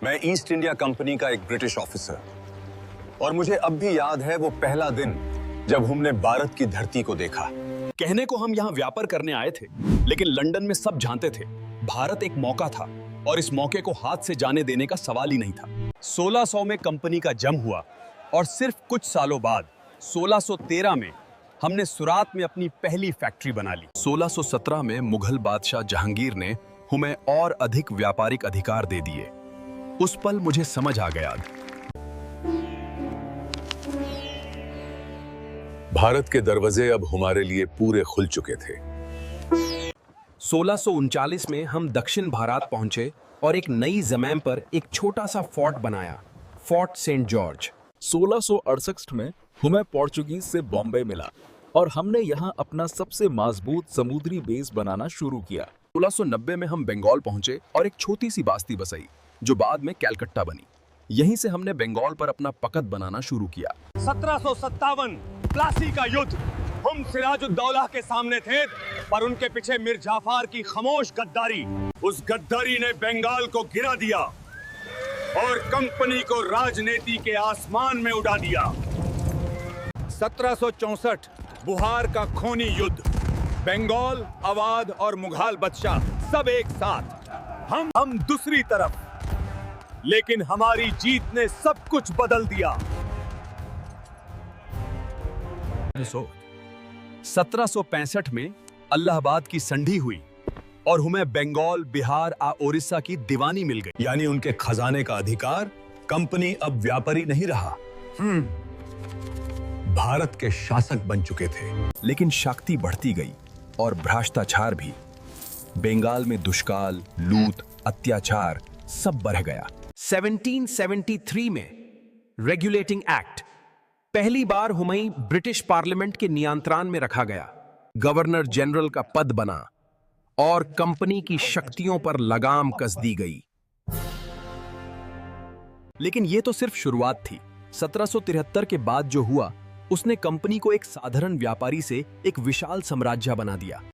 मैं east India company का एक ब्रिटिश ऑफिसर, और मुझे अब भी याद है वो पहला दिन जब हमने भारत की धरती को देखा। कहने को हम यहाँ व्यापार करने आए थे, लेकिन लंदन में सब जानते थे भारत एक मौका था और इस मौके को हाथ से जाने देने का सवाल ही नहीं था। 1600 में कंपनी का जम हुआ और सिर्फ कुछ सालों बाद 1613 में हमने सुरात में अपनी पहली फैक्ट्री बना ली। 1617 में मुगल बादशाह जहांगीर ने हमें और अधिक व्यापारिक अधिकार दे दिए। उस पल मुझे समझ आ गया, भारत के दरवाजे अब हमारे लिए पूरे खुल चुके थे। 1639 में हम दक्षिण भारत पहुंचे और एक नई जमीन पर एक छोटा सा फोर्ट बनाया, फोर्ट सेंट जॉर्ज। 1668 में हमें पोर्चुगीज से बॉम्बे मिला और हमने यहाँ अपना सबसे मजबूत समुद्री बेस बनाना शुरू किया। 1690 में हम बंगाल पहुंचे और एक छोटी सी बस्ती बसाई जो बाद में कलकत्ता बनी। यहीं से हमने बंगाल पर अपना पकड़ बनाना शुरू किया। 1757 प्लासी का युद्ध। हम सिराजुद्दौला के सामने थे, पर उनके पीछे मीर जाफर की खामोश गद्दारी। उस गद्दारी ने बंगाल को गिरा दिया और कंपनी को राजनीति के आसमान में उड़ा दिया। 1764 बुहार का खूनी युद्ध। बंगाल, अवध और मुघल बादशाह सब एक साथ, हम दूसरी तरफ। लेकिन हमारी जीत ने सब कुछ बदल दिया। 1765 में इलाहाबाद की संधि हुई और हमें बंगाल, बिहार और उड़ीसा की दीवानी मिल गई। यानी उनके खजाने का अधिकार। कंपनी अब व्यापारी नहीं रहा, भारत के शासक बन चुके थे। लेकिन शक्ति बढ़ती गई और भ्रष्टाचार भी। बंगाल में दुष्काल, लूट, अत्याचार सब बढ़ गया। 1773 में रेगुलेटिंग एक्ट पहली बार हुमई ब्रिटिश पार्लियामेंट के नियंत्रण में रखा गया। गवर्नर जनरल का पद बना और कंपनी की शक्तियों पर लगाम कस दी गई। लेकिन यह तो सिर्फ शुरुआत थी। 1773 के बाद जो हुआ उसने कंपनी को एक साधारण व्यापारी से एक विशाल साम्राज्य बना दिया।